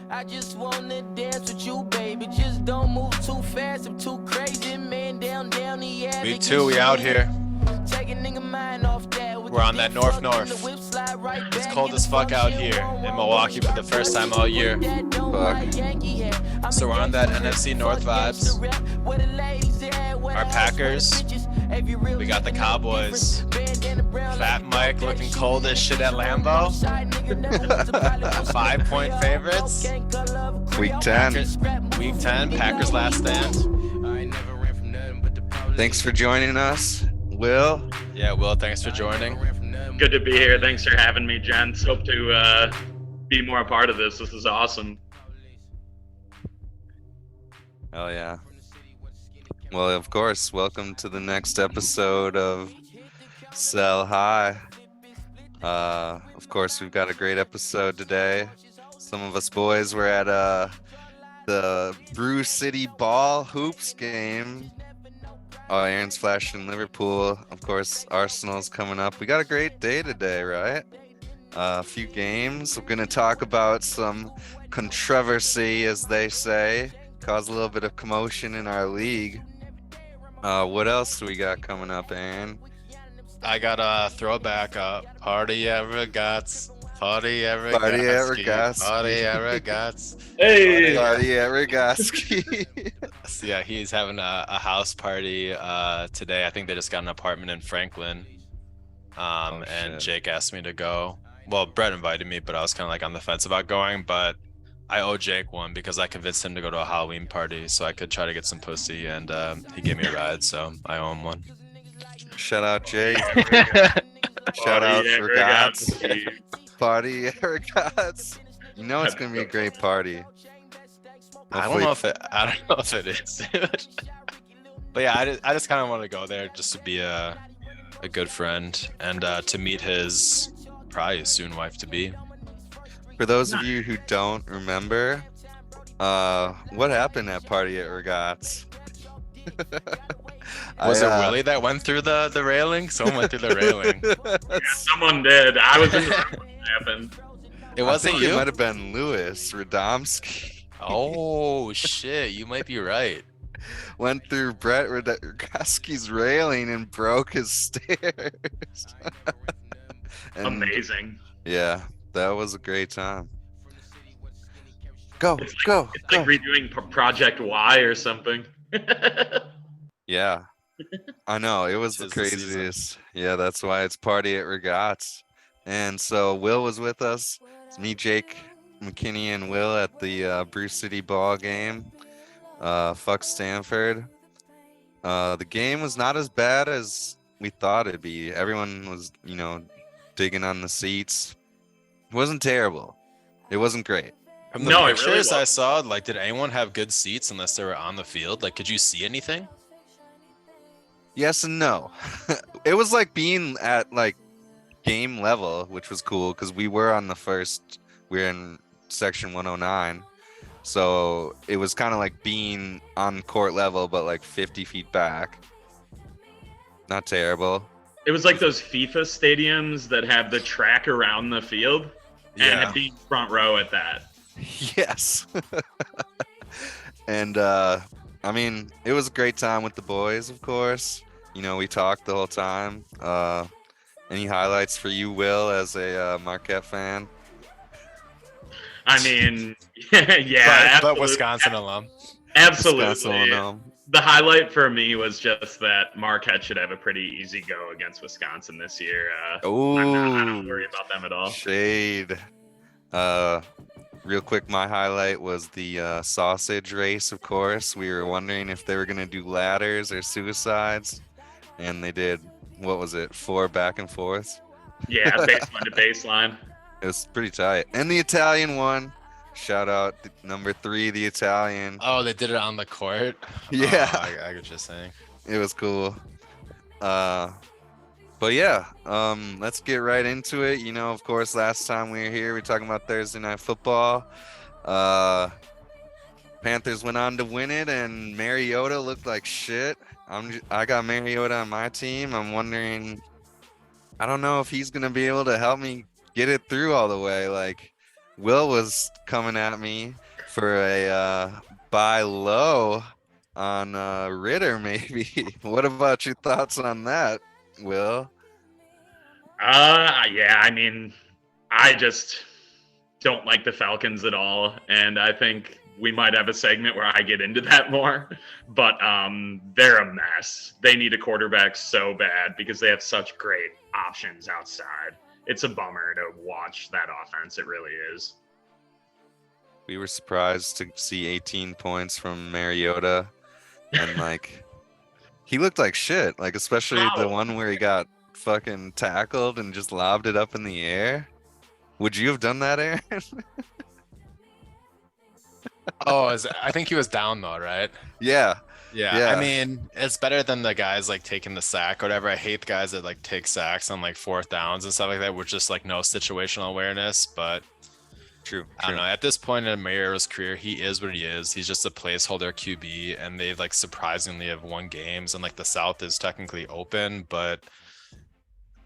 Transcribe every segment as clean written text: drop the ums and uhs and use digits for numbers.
I just wanna dance with you, baby. Just don't move too fast. I'm too crazy, man. Down the alley. Week 2, we out here. We're on that north. It's cold as fuck out here in Milwaukee for the first time all year. So we're on that NFC North vibes. Our Packers. We got the Cowboys. Fat Mike looking cold as shit at Lambeau. 5-point favorites. Week 10. Week 10, Packers last stand. Thanks for joining us, Will. Yeah, Will, thanks for joining. Good to be here. Thanks for having me, gents. Hope to be more a part of this. This is awesome. Oh, yeah. Well, of course, welcome to the next episode of Sell High. Of course, we've got a great episode today. Some of us boys were at the Brew City Ball Hoops game. Oh, Aaron's flashing Liverpool. Of course, Arsenal's coming up. We got a great day today, right? A few games. We're going to talk about some controversy, as they say. Cause a little bit of commotion in our league. What else do we got coming up, Aaron? I got a throwback party at Regat's. Party at Regat's. Party at Regat's. Party at Regat's. Hey! Party at Regatski. So yeah, he's having a house party today. I think they just got an apartment in Franklin. And Jake asked me to go. Well, Brett invited me, but I was kind of like on the fence about going. But I owe Jake one because I convinced him to go to a Halloween party so I could try to get some pussy, and he gave me a ride, so I owe him one. Shout out, Jake. Shout out Regat's. Party at Regat's. You know it's gonna be a great party. I don't know if it is, dude. But yeah, I just kind of want to go there just to be a good friend and to meet his probably soon wife to be. For those of you who don't remember, what happened at Party at Regat's? Was it Willie that went through the railing? Someone went through the railing. Yeah, someone did. I was in the room when it happened. It wasn't you? It might have been Louis Radomski. Oh, shit. You might be right. Went through Brett Radomski's railing and broke his stairs. And, amazing. Yeah, that was a great time. Go. It's like redoing Project Y or something. Yeah, I know. It was the Tis the season. craziest. Yeah, that's why it's Party at Regat's. And so Will was with us. It's me, Jake, McKinney, and Will at the Brew City Ball game. Fuck Stanford. The game was not as bad as we thought it'd be. Everyone was, digging on the seats. It wasn't terrible. It wasn't great. From the pictures I saw, like, did anyone have good seats unless they were on the field? Like, could you see anything? Yes and no. It was like being at like game level, which was cool because we were in section 109. So it was kind of like being on court level, but like 50 feet back. Not terrible. It was like those FIFA stadiums that have the track around the field and being front row at that. Yes. And I mean, it was a great time with the boys, of course. We talked the whole time. Any highlights for you, Will, as a Marquette fan? I mean, yeah. But Wisconsin alum. Absolutely. Wisconsin alum. The highlight for me was just that Marquette should have a pretty easy go against Wisconsin this year. I don't worry about them at all. Shade. Real quick, my highlight was the sausage race, of course. We were wondering if they were going to do ladders or suicides, and they did, 4 back and forths? Yeah, baseline to baseline. It was pretty tight. And the Italian won. Shout out number 3, the Italian. Oh, they did it on the court? Yeah. Oh, I get what you're saying. It was cool. But yeah, let's get right into it. Of course, last time we were here, we were talking about Thursday Night Football. Panthers went on to win it, and Mariota looked like shit. I got Mariota on my team. I'm wondering I don't know if he's gonna be able to help me get it through all the way. Like, Will was coming at me for a buy low on Ritter, maybe. What about your thoughts on that, Will? Yeah, I mean, I just don't like the Falcons at all, and I think we might have a segment where I get into that more. But they're a mess. They need a quarterback so bad because they have such great options outside. It's a bummer to watch that offense. It really is. We were surprised to see 18 points from Mariota, and like he looked like shit. Like especially the one where he got fucking tackled and just lobbed it up in the air. Would you have done that, Aaron? I think he was down though, right? Yeah. Yeah. I mean, it's better than the guys like taking the sack or whatever. I hate the guys that like take sacks on like 4th downs and stuff like that, with just like no situational awareness. But True. I don't know. At this point in Mariota's career, he is what he is. He's just a placeholder QB, and they like surprisingly have won games, and like the South is technically open, but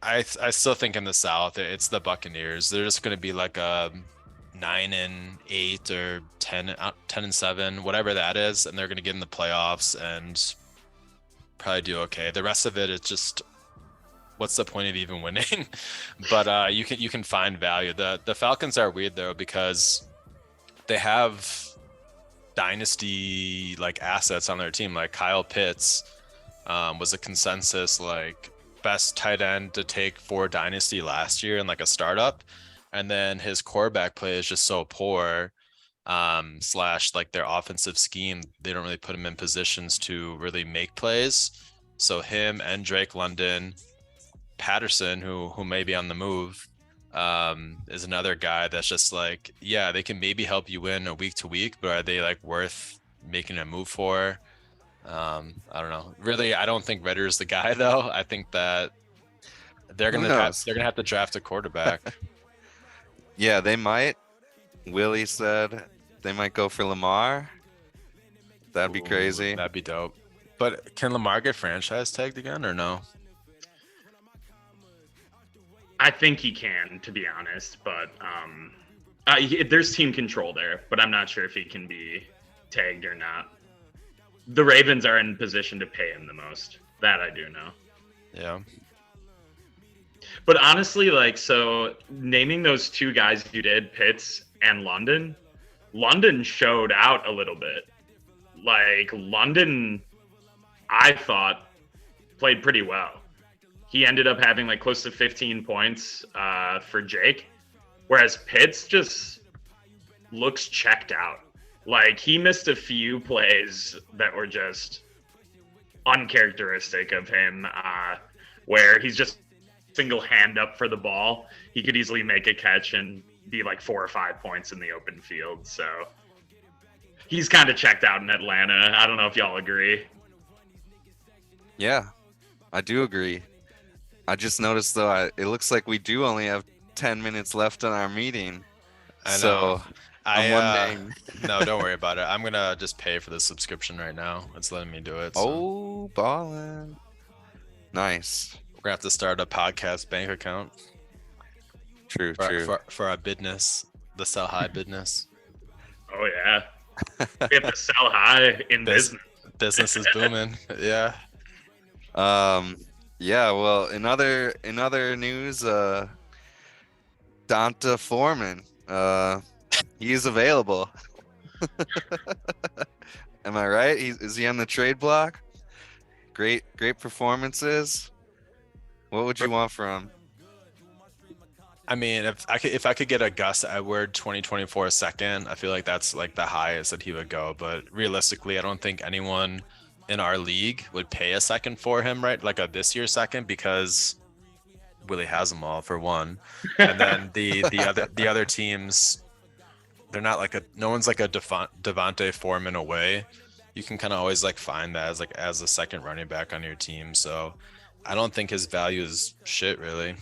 I still think in the South it's the Buccaneers. They're just going to be like a 9-8 or 10-7, whatever that is, and they're going to get in the playoffs and probably do okay. The rest of it is just, what's the point of even winning? But you can find value. The Falcons are weird though, because they have dynasty like assets on their team. Like Kyle Pitts was a consensus like best tight end to take for dynasty last year in like a startup, and then his quarterback play is just so poor, slash like their offensive scheme, they don't really put him in positions to really make plays. So him and Drake London, Patterson, who may be on the move, is another guy that's just like, yeah, they can maybe help you win a week to week, but are they like worth making a move for? I don't know. Really, I don't think Ritter is the guy though. I think that they're gonna have to draft a quarterback. Yeah, they might. Willie said they might go for Lamar. That'd be crazy. That'd be dope. But can Lamar get franchise tagged again or no? I think he can, to be honest, but there's team control there, but I'm not sure if he can be tagged or not. The Ravens are in position to pay him the most. That I do know. Yeah. But honestly, like, so naming those two guys you did, Pitts and London showed out a little bit. Like, London, I thought, played pretty well. He ended up having like close to 15 points for Jake, whereas Pitts just looks checked out. Like, he missed a few plays that were just uncharacteristic of him, where he's just single hand up for the ball. He could easily make a catch and be like 4 or 5 points in the open field. So he's kind of checked out in Atlanta. I don't know if y'all agree. Yeah, I do agree. I just noticed though, it looks like we do only have 10 minutes left on our meeting. I know. So I'm wondering. No, don't worry about it. I'm gonna just pay for the subscription right now. It's letting me do it. So. Oh, ballin'. Nice. We're gonna have to start a podcast bank account. True. For our business, the Sell High business. Oh yeah, we have to sell high in business. Business is booming. Yeah. Yeah. Well, in other news, Donta Foreman, he is available. Am I right? Is he on the trade block? Great performances. What would you want from him? I mean, if I could get a Gus Edward 2024 second, I feel like that's like the highest that he would go. But realistically, I don't think anyone in our league would pay a second for him, right? Like a this year second, because Willie has them all for one, and then the other teams, they're not like no one's like a Devontae Foreman away. You can kind of always like find that as a second running back on your team. So I don't think his value is shit really.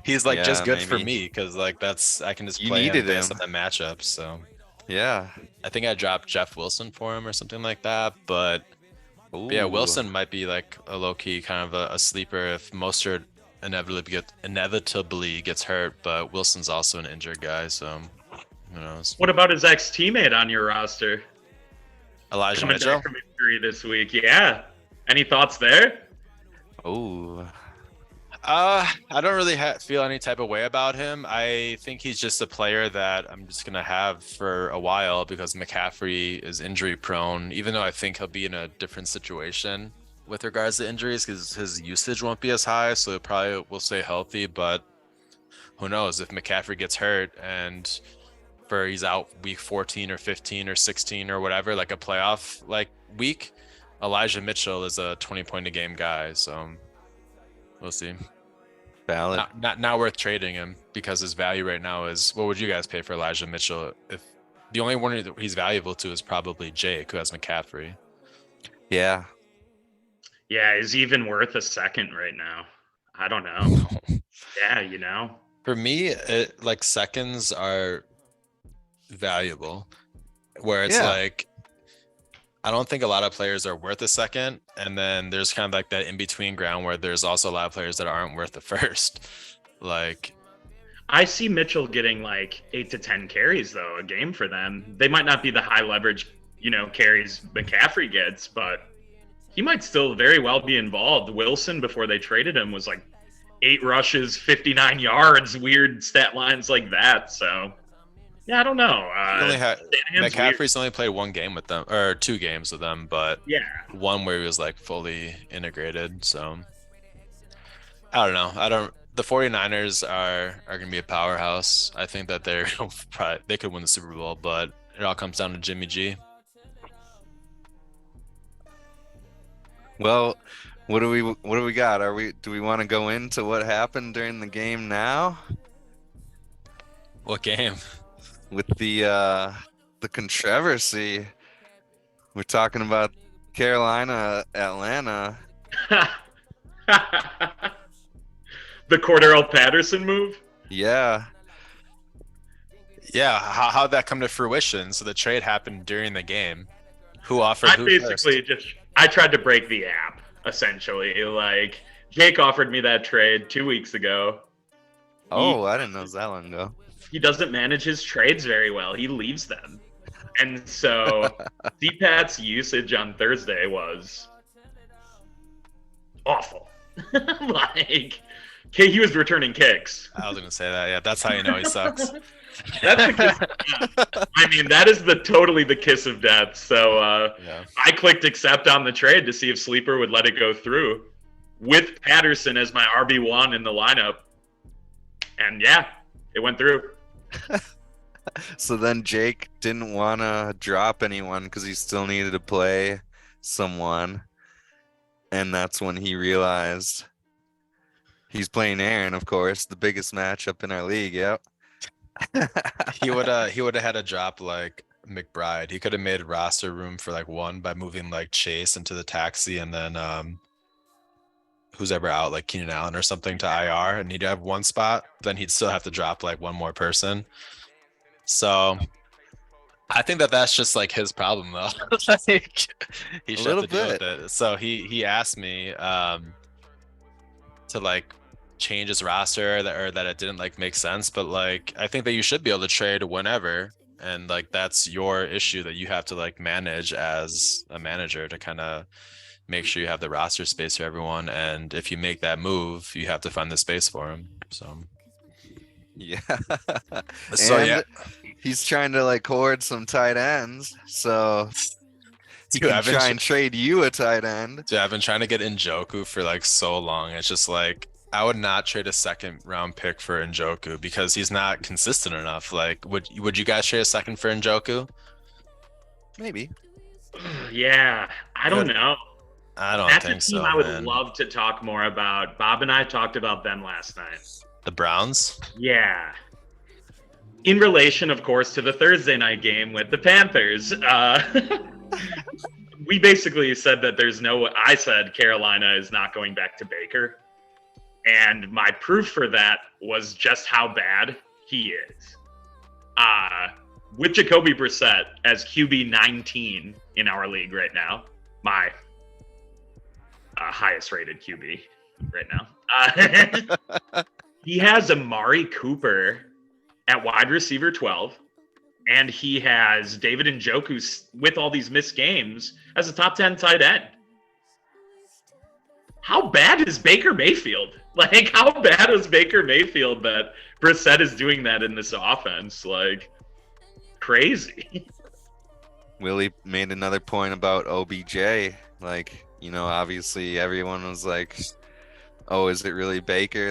He's like just good for me because like I can just play him based on the matchups. So yeah, I think I dropped Jeff Wilson for him or something like that, but But yeah, Ooh. Wilson might be like a low key kind of a sleeper if Mostert inevitably gets hurt. But Wilson's also an injured guy, so who knows? What about his ex-teammate on your roster? Elijah Coming Mitchell. back from injury this week. Yeah. Any thoughts there? Ooh. I don't really feel any type of way about him. I think he's just a player that I'm just gonna have for a while because McCaffrey is injury prone. Even though I think he'll be in a different situation with regards to injuries because his usage won't be as high, so it probably will stay healthy. But who knows if McCaffrey gets hurt and he's out week 14 or 15 or 16 or whatever, like a playoff like week. Elijah Mitchell is a 20-point a game guy, so we'll see. Valid. Not worth trading him because his value right now is, what would you guys pay for Elijah Mitchell? If the only one he's valuable to is probably Jake, who has McCaffrey. Yeah. Yeah, is he even worth a second right now? I don't know. Yeah, you know. For me, like seconds are valuable, where it's like I don't think a lot of players are worth a second, and then there's kind of like that in between ground where there's also a lot of players that aren't worth the first. Like, I see Mitchell getting like 8 to 10 carries though a game for them. They might not be the high leverage, carries McCaffrey gets, but he might still very well be involved. Wilson, before they traded him, was like 8 rushes, 59 yards, weird stat lines like that. So yeah, I don't know. McCaffrey's only played 1 game with them, or 2 games with them, but yeah, one where he was like fully integrated. So I don't know. The 49ers are going to be a powerhouse. I think that they could win the Super Bowl, but it all comes down to Jimmy G. Well, what do we got? Do we want to go into what happened during the game now? What game? With the controversy. We're talking about Carolina, Atlanta. The Cordell Patterson move. Yeah. Yeah, how'd that come to fruition? So the trade happened during the game. Who offered who basically first? I tried to break the app, essentially. Like, Jake offered me that trade 2 weeks ago. Oh, I didn't know it was that long ago. He doesn't manage his trades very well. He leaves them. And so DPAT's usage on Thursday was awful. He was returning kicks. I was going to say that. Yeah, that's how you know he sucks. That's the kiss of death. I mean, that is totally the kiss of death. So yeah. I clicked accept on the trade to see if Sleeper would let it go through with Patterson as my RB1 in the lineup. And yeah, it went through. So then Jake didn't want to drop anyone because he still needed to play someone. And that's when he realized he's playing Aaron, of course, the biggest matchup in our league. Yep. He would have had a drop like McBride. He could have made roster room for like 1 by moving like Chase into the taxi, and then who's ever out, like Keenan Allen or something, to IR, and he'd have 1 spot. Then he'd still have to drop like 1 more person. So I think that's just like his problem though. Like, he should have to deal with it. So he asked me to like change his roster that it didn't like make sense, but like I think that you should be able to trade whenever, and like that's your issue that you have to like manage as a manager to kind of make sure you have the roster space for everyone, and if you make that move you have to find the space for him. So yeah. He's trying to like hoard some tight ends, so he can try and trade you a tight end. Dude, I've been trying to get Njoku for like so long. It's just like I would not trade a 2nd round pick for Njoku because he's not consistent enough. Like, would you guys trade a 2nd for Njoku? Maybe. Yeah, I don't know. I don't think so. That's a team I would love to talk more about. Bob and I talked about them last night. The Browns? Yeah. In relation, of course, to the Thursday night game with the Panthers. We basically said that I said Carolina is not going back to Baker. And my proof for that was just how bad he is. With Jacoby Brissett as QB 19 in our league right now, my highest rated QB right now. He has Amari Cooper at wide receiver 12, and he has David Njoku with all these missed games as a top 10 tight end. How bad is Baker Mayfield? Like, how bad is Baker Mayfield that Brissett is doing that in this offense? Like, crazy. Willie made another point about OBJ. Like, obviously everyone was like, oh, is it really Baker?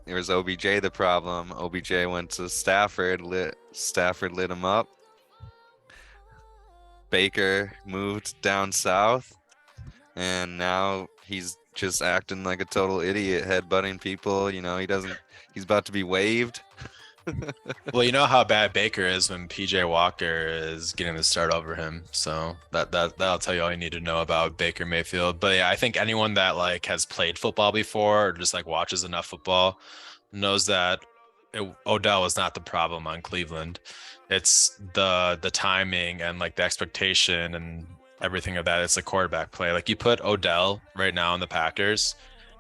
It was OBJ the problem. OBJ went to Stafford lit him up. Baker moved down south, and now he's just acting like a total idiot, headbutting people. He's about to be waived. Well, you know how bad Baker is when PJ Walker is getting the start over him. So that'll tell you all you need to know about Baker Mayfield. But yeah, I think anyone that like has played football before or just like watches enough football knows that Odell is not the problem on Cleveland. It's the timing and like the expectation and everything of that. It's a quarterback play. Like you put Odell right now in the Packers.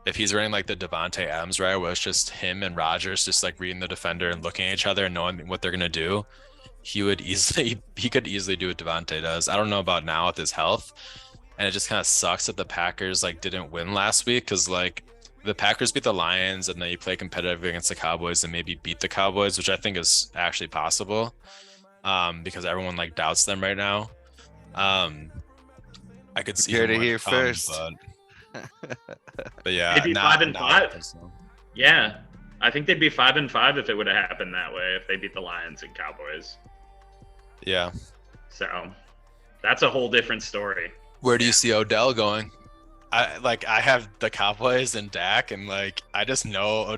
If he's running like the Devontae Adams, right, where it's just him and Rodgers just like reading the defender and looking at each other and knowing what they're gonna do, he could easily do what Devontae does. I don't know about now with his health, and it just kind of sucks that the Packers like didn't win last week because like the Packers beat the Lions and then you play competitive against the Cowboys and maybe beat the Cowboys, which I think is actually possible, because everyone like doubts them right now. I could see Here to hear first. But yeah, they'd be 5-5. Yeah, I think they'd be 5-5 if it would have happened that way. If they beat the Lions and Cowboys. Yeah. So that's a whole different story. Where do you see Odell going? I have the Cowboys and Dak, and like I just know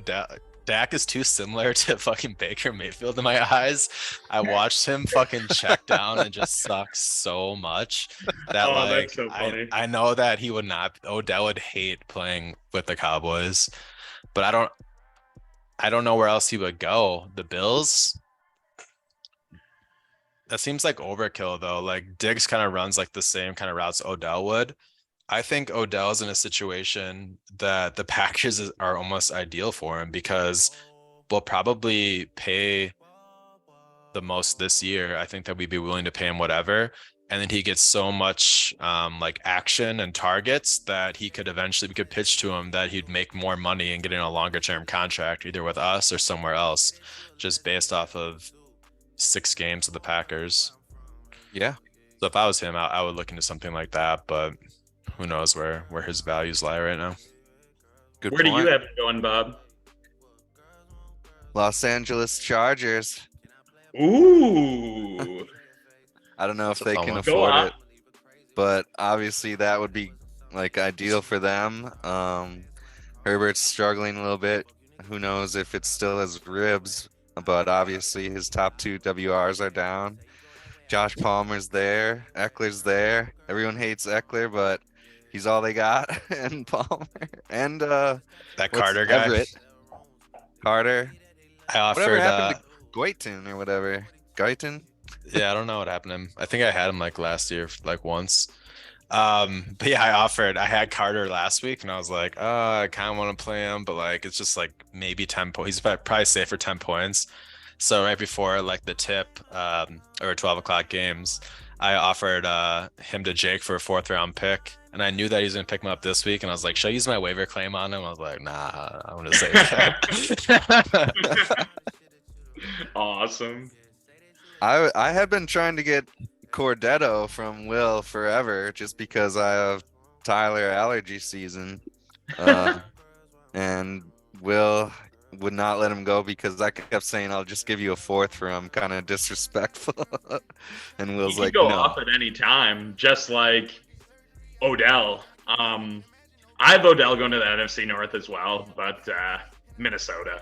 Dak is too similar to fucking Baker Mayfield in my eyes. I watched him fucking check down and just suck so much that that's so funny. I know that Odell would hate playing with the Cowboys, but I don't know where else he would go. The Bills? That seems like overkill though. Like Diggs kind of runs like the same kind of routes Odell would. I think Odell's in a situation that the Packers are almost ideal for him because we'll probably pay the most this year. I think that we'd be willing to pay him whatever. And then he gets so much like action and targets that we could pitch to him that he'd make more money and get in a longer term contract either with us or somewhere else, just based off of 6 games of the Packers. Yeah. So if I was him, I would look into something like that, but who knows where his values lie right now. Good Where point. do you have it going, Bob? Los Angeles Chargers. Ooh. I don't know if That's a they fun can one. afford it, but obviously that would be like ideal for them. Herbert's struggling a little bit. Who knows if it's still his ribs, but obviously his top 2 WRs are down. Josh Palmer's there. Eckler's there. Everyone hates Eckler, but he's all they got. And Palmer and That Carter guy. Everett. Carter. I offered. Whatever happened to Goyton or whatever? Goyton? Yeah, I don't know what happened to him. I think I had him like last year, like once. But yeah, I had Carter last week and I was like, I kind of want to play him, but like it's just like maybe 10 points. He's probably safe for 10 points. So right before like the tip or 12 o'clock games, I offered him to Jake for a 4th round pick. And I knew that he was going to pick him up this week. And I was like, should I use my waiver claim on him? I was like, nah, I'm going to save that. Awesome. I had been trying to get Cordetto from Will forever just because I have Tyler allergy season. And Will would not let him go because I kept saying I'll just give you a 4th for him, kind of disrespectful. And Will's He like, can go no. off at any time, just like Odell. I have Odell going to the NFC North as well, but Minnesota.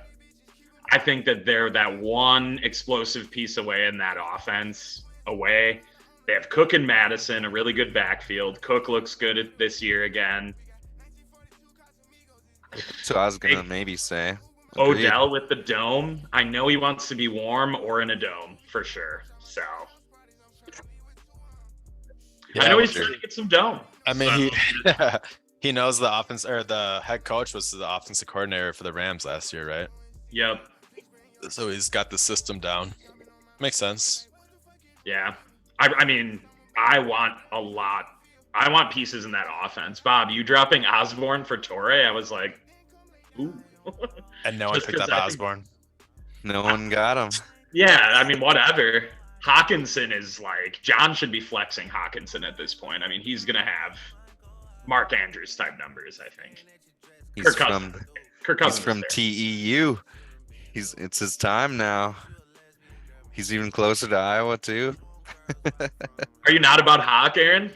I think that they're that one explosive piece away in that offense away. They have Cook and Madison, a really good backfield. Cook looks good this year again. So I was gonna maybe say agreed. Odell with the dome. I know he wants to be warm or in a dome for sure. So Yeah, I know he's sure. trying to get some dome. I mean, He knows the offense, or the head coach was the offensive coordinator for the Rams last year, right? Yep. So he's got the system down. Makes sense. Yeah. I mean, I want a lot. I want pieces in that offense. Bob, you dropping Osborne for Torrey? I was like, ooh. And no one Just picked 'cause up I think- Osborne. No one got him. Yeah, I mean, whatever. Hawkinson is like, John should be flexing Hawkinson at this point. I mean, he's going to have Mark Andrews type numbers, I think. He's Kirk from Cousins. Kirk he's Cousins from is there. TEU. It's his time now. He's even closer to Iowa too. Are you not about Hawk, Aaron?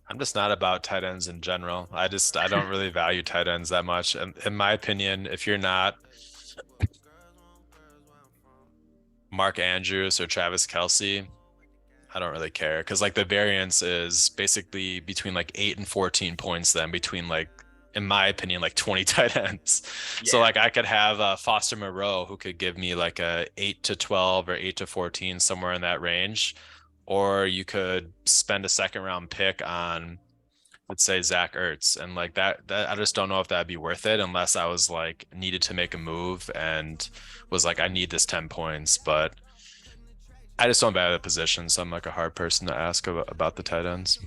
I'm just not about tight ends in general. I don't really value tight ends that much. And in my opinion, if you're not Mark Andrews or Travis Kelce, I don't really care, because like the variance is basically between like 8 and 14 points then between, like, in my opinion, like 20 tight ends. So Yeah. like I could have Foster Moreau, who could give me like a 8 to 12 or 8 to 14, somewhere in that range. Or you could spend a second round pick on, let's say, Zach Ertz, and like that I just don't know if that'd be worth it unless I was like needed to make a move and was like, I need this 10 points. But I just don't value the position, so I'm like a hard person to ask about the tight ends.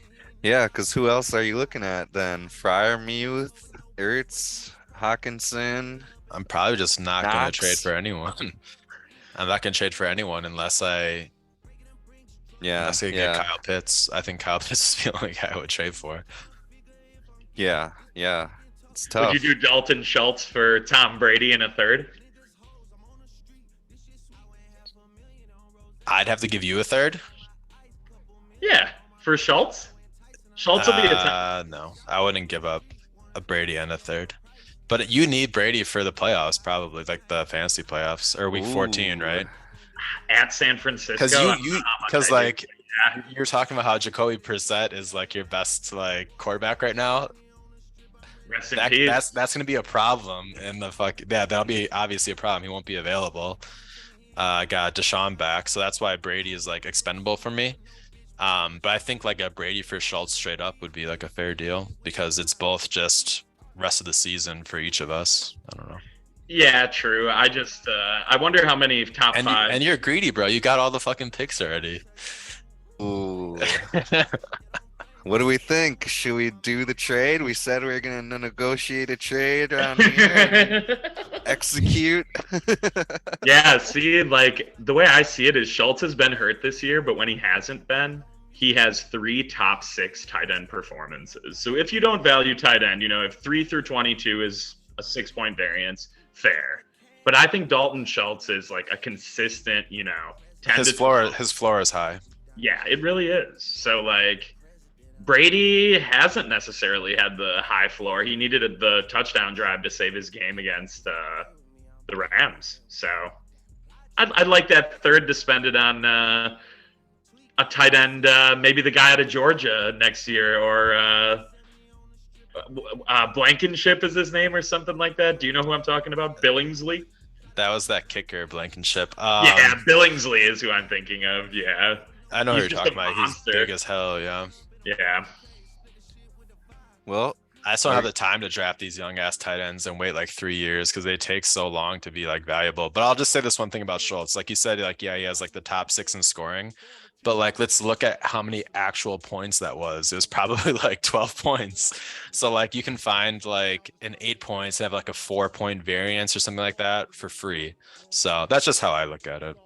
Yeah, because who else are you looking at then? Fryermuth, Ertz, Hawkinson. I'm probably just not going to Knox. trade for anyone. I'm not going to trade for anyone unless I Yeah, get Kyle Pitts. I think Kyle Pitts is the only guy I would trade for. yeah. It's tough. Would you do Dalton Schultz for Tom Brady in a third? I'd have to give you a third. Yeah, for Schultz. Schultz will be a top. No, I wouldn't give up a Brady and a third. But you need Brady for the playoffs, probably, like the fantasy playoffs or week 14, Ooh. right? At San Francisco. Because I don't know how much because I do. like you're talking about how Jacoby Brissett is like your best like quarterback right now. Rest in peace. That's gonna be a problem in the that'll be obviously a problem. He won't be available. Got Deshaun back, so that's why Brady is like expendable for me. But I think like a Brady for Schultz straight up would be like a fair deal, because it's both just rest of the season for each of us. I don't know. Yeah, true. I just I wonder how many top And five. and you're greedy, bro. You got all the fucking picks already. Ooh. What do we think? Should we do the trade? We said we were gonna negotiate a trade around here. Execute. Yeah, see, like the way I see it is Schultz has been hurt this year, but when he hasn't been, he has 3 top 6 tight end performances. So if you don't value tight end, if 3 through 22 is a 6-point variance, fair. But I think Dalton Schultz is like a consistent, 10 His to floor 12. his floor is high. Yeah, it really is. So like Brady hasn't necessarily had the high floor. He needed the touchdown drive to save his game against the Rams. So I'd like that third to spend it on a tight end, maybe the guy out of Georgia next year, or Blankenship is his name or something like that. Do you know who I'm talking about? Billingsley? That was that kicker, Blankenship. Yeah, Billingsley is who I'm thinking of. Yeah. I know who He's you're just talking a about. monster. He's big as hell, yeah. Yeah. Well, I just don't have the time to draft these young ass tight ends and wait like 3 years, because they take so long to be like valuable. But I'll just say this one thing about Schultz. Like you said, like, yeah, he has like the top 6 in scoring, but like, let's look at how many actual points that was. It was probably like 12 points. So like you can find like an 8 points and have like a 4-point variance or something like that for free. So that's just how I look at it.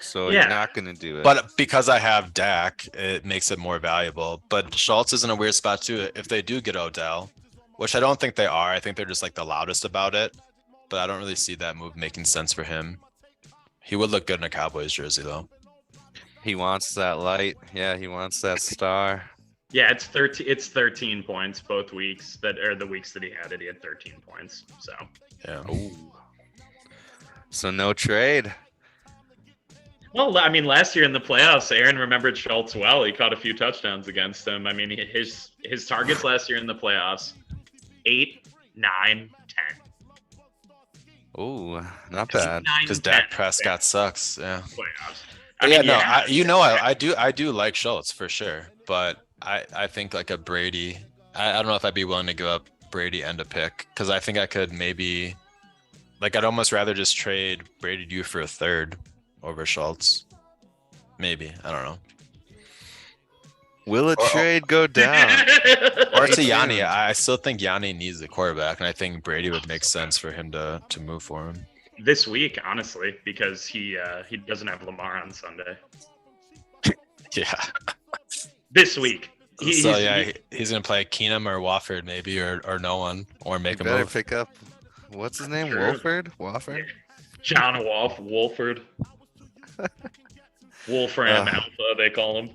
So you're not gonna do it. but because I have Dak, it makes it more valuable. But Schultz is in a weird spot too. If they do get Odell, which I don't think they are, I think they're just like the loudest about it. But I don't really see that move making sense for him. He would look good in a Cowboys jersey though. He wants that light. Yeah, he wants that star. Yeah, it's 13. It's 13 points both weeks. That are the weeks that he had it. He had 13 points. So Yeah. Ooh. So no trade. well, I mean, last year in the playoffs, Aaron remembered Schultz well. He caught a few touchdowns against him. I mean, his targets last year in the playoffs: 8, 9, 10. Ooh, not bad. 9, Because 10 Dak Prescott sucks. Yeah. playoffs. I do like Schultz for sure, but I think like a Brady I don't know if I'd be willing to give up Brady and a pick because I think I could maybe, like, I'd almost rather just trade Brady to you for a third over Schultz. Maybe, I don't know. Will a trade go down? Or Stay to Yanni. tuned. I still think Yanni needs a quarterback, and I think Brady would make sense for him to move for him. This week, honestly, because he doesn't have Lamar on Sunday. Yeah. This week. He's gonna play Keenum or Wofford maybe, or no one, or make You a better move. pick up. What's his name? Sure. Wofford? John Wolford. Wolfram Alpha, they call him.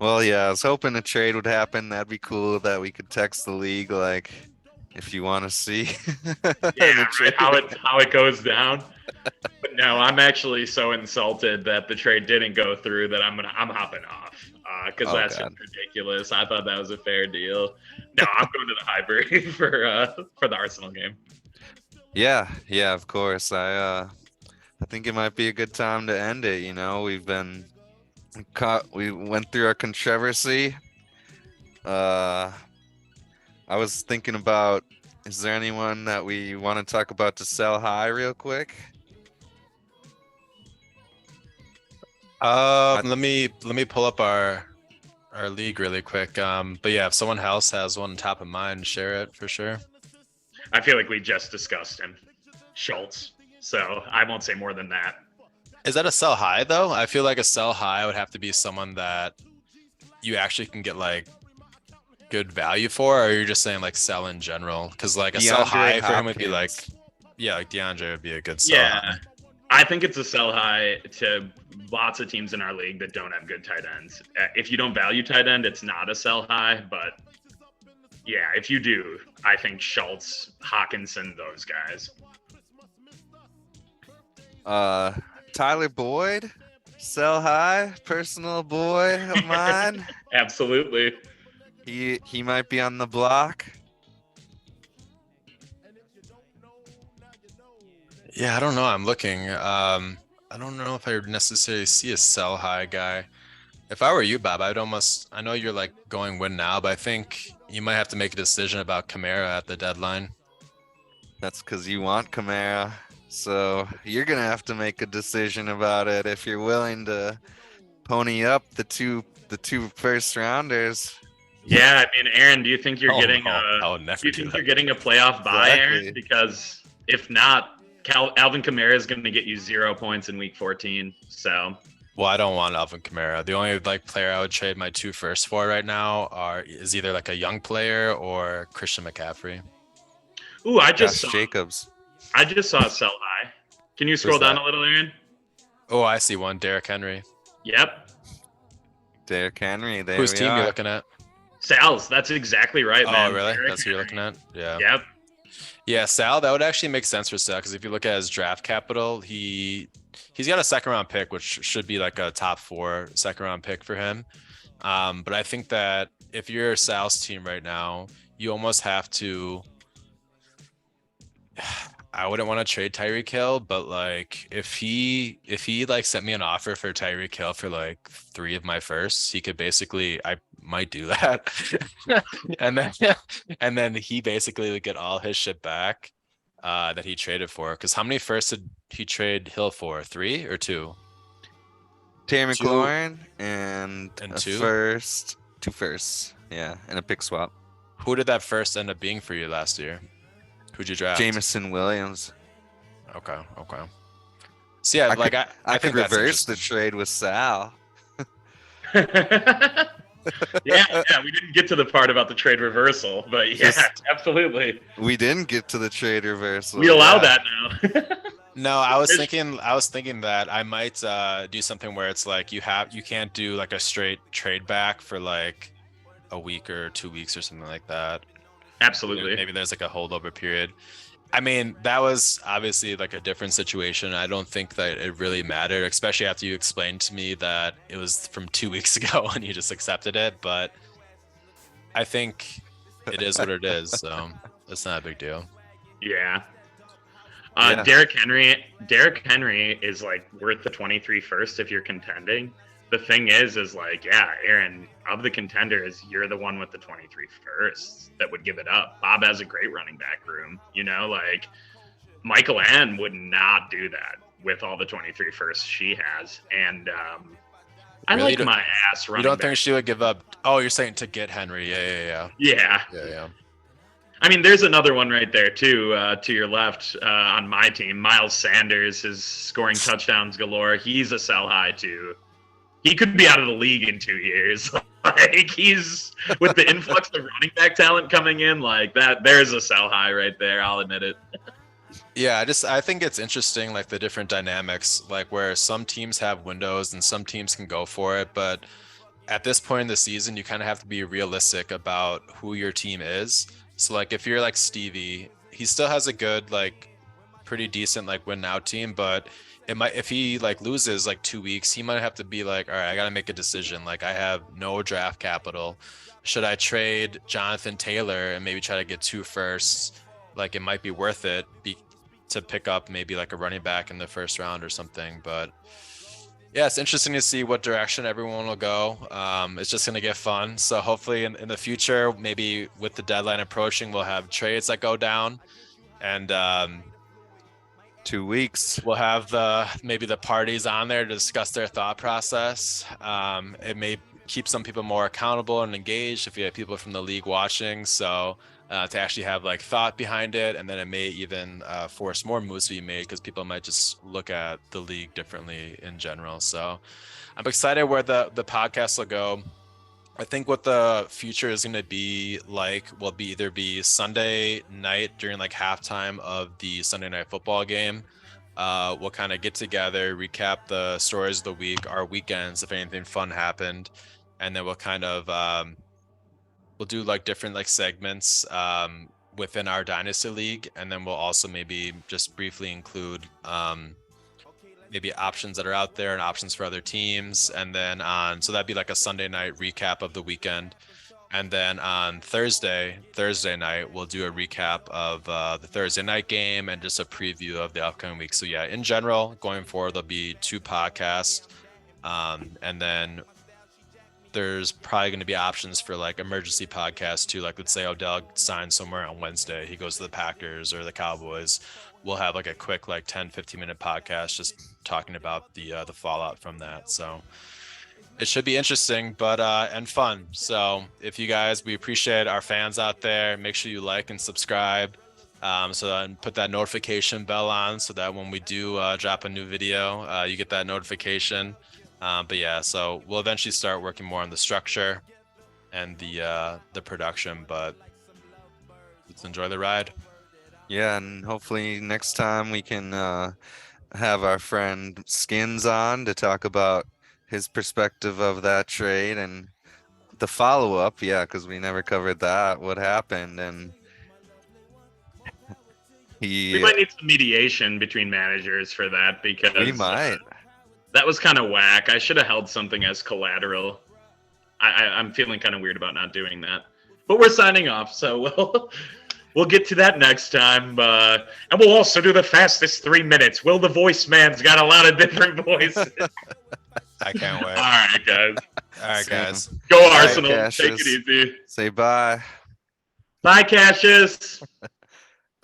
Well, yeah, I was hoping a trade would happen. That'd be cool that we could text the league, like, if you want to see. Yeah, right, how it goes down. But no, I'm actually so insulted that the trade didn't go through that I'm hopping off because that's just ridiculous. I thought that was a fair deal. No, I'm going to the Highbury for the Arsenal game. Yeah, of course. I think it might be a good time to end it. You know, we went through our controversy. I was thinking about, is there anyone that we want to talk about to sell high real quick? Let me pull up our league really quick. But yeah, if someone else has one top of mind, share it for sure. I feel like we just discussed him, Schultz. So I won't say more than that. Is that a sell high though? I feel like a sell high would have to be someone that you actually can get like good value for, or you're just saying like sell in general? Because like a sell high for him would be like, yeah, like DeAndre would be a good sell high. I think it's a sell high to lots of teams in our league that don't have good tight ends. If you don't value tight end, it's not a sell high, but yeah, if you do, I think Schultz, Hawkinson, those guys. Tyler Boyd, sell high, personal boy of mine. Absolutely. He might be on the block. Yeah, I don't know. I'm looking. I don't know if I necessarily see a sell high guy. If I were you, Bob, I know you're like going win now, but I think you might have to make a decision about Kamara at the deadline. That's because you want Kamara. So you're going to have to make a decision about it if you're willing to pony up the two first rounders. Yeah, I mean, Aaron, do you think you're getting you're getting a playoff bye, Exactly. Aaron? Because if not, Alvin Kamara is going to get you 0 points in week 14. So, well, I don't want Alvin Kamara. The only like player I would trade my 2 firsts for right now is either like a young player or Christian McCaffrey. ooh, Jacobs. I just saw a sell high. Can you scroll down a little, Aaron? Oh, I see one. Derrick Henry. Yep. Derrick Henry. There Whose we team are. you looking at? Sal's. That's exactly right, man. Oh, really? Derrick That's who you're Henry. looking at? Yeah. Yep. Yeah, Sal, that would actually make sense for Sal, because if you look at his draft capital, he's got a second round pick, which should be like a top 4 second round pick for him. But I think that if you're Sal's team right now, you almost have to. I wouldn't want to trade Tyreek Hill, but like if he like sent me an offer for Tyreek Hill for like 3 of my firsts, he could basically, I might do that. and then he basically would get all his shit back that he traded for. Because how many firsts did he trade Hill for? 3 or 2? Terry 2 McLaurin and a 2 first, 2 firsts. Yeah, and a pick swap. Who did that first end up being for you last year? Who'd you draft? Jameson Williams. Okay. So yeah, I think could that's reverse the interesting. trade with Sal. yeah, we didn't get to the part about the trade reversal, but yeah, absolutely. We didn't get to the trade reversal. We allow yeah. that now. No, I was thinking that I might do something where it's like you can't do like a straight trade back for like a week or 2 weeks or something like that. Absolutely. Maybe there's like a holdover period. I mean, that was obviously like a different situation. I don't think that it really mattered, especially after you explained to me that it was from 2 weeks ago and you just accepted it. But I think it is what it is, so it's not a big deal. Yeah. Yeah. Derrick Henry is like worth the 23 first if you're contending. the thing is like, yeah, Aaron, of the contenders, you're the one with the 23 firsts that would give it up. Bob has a great running back room, like Michael Ann would not do that with all the 23 firsts she has. And I Really? like my ass running You don't back. think she would give up? Oh, you're saying to get Henry? Yeah. Yeah. I mean, there's another one right there too, to your left on my team. Miles Sanders is scoring touchdowns galore. He's a sell high too. He could be out of the league in 2 years. Like he's with the influx of running back talent coming in like that. There's a sell high right there. I'll admit it. Yeah, I think it's interesting, like the different dynamics, like where some teams have windows and some teams can go for it, but at this point in the season, you kind of have to be realistic about who your team is. So like if you're like Stevie, he still has a good, like pretty decent like win now team, but it might, if he like loses like 2 weeks, he might have to be like, all right, I got to make a decision. Like I have no draft capital. Should I trade Jonathan Taylor and maybe try to get 2 firsts? Like it might be worth it to pick up maybe like a running back in the first round or something. But yeah, it's interesting to see what direction everyone will go. It's just going to get fun. So hopefully in the future, maybe with the deadline approaching, we'll have trades that go down, and 2 weeks. we'll have maybe the parties on there to discuss their thought process. It may keep some people more accountable and engaged if you have people from the league watching. So to actually have like thought behind it, and then it may even force more moves to be made because people might just look at the league differently in general. So I'm excited where the podcast will go. I think what the future is going to be like will either be Sunday night during like halftime of the Sunday night football game. We'll kind of get together, recap the stories of the week, our weekends, if anything fun happened, and then we'll kind of we'll do like different like segments within our Dynasty League, and then we'll also maybe just briefly include maybe options that are out there and options for other teams. And then so that'd be like a Sunday night recap of the weekend. And then on Thursday night, we'll do a recap of the Thursday night game and just a preview of the upcoming week. So yeah, in general, going forward, there'll be 2 podcasts. And then there's probably going to be options for like emergency podcasts too. Like let's say Odell signs somewhere on Wednesday, he goes to the Packers or the Cowboys. We'll have like a quick like 10-15 minute podcast just talking about the fallout from that. So it should be interesting, but and fun. So if you guys, we appreciate our fans out there. Make sure you like and subscribe. So then put that notification bell on so that when we do drop a new video, you get that notification. But yeah, so we'll eventually start working more on the structure and the production, but let's enjoy the ride. Yeah, and hopefully next time we can have our friend Skins on to talk about his perspective of that trade and the follow-up. Yeah, because we never covered that, what happened. And We might need some mediation between managers for that, because we might. That was kind of whack. I should have held something as collateral. I'm feeling kind of weird about not doing that. But we're signing off, so we'll get to that next time. And we'll also do the fastest 3 minutes. Will the voice man's got a lot of different voices. I can't wait. All right, guys. Go Bye, Arsenal. Take Cassius. it easy. Say bye. Bye, Cassius.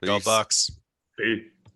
Go Peace. Bucks. Peace.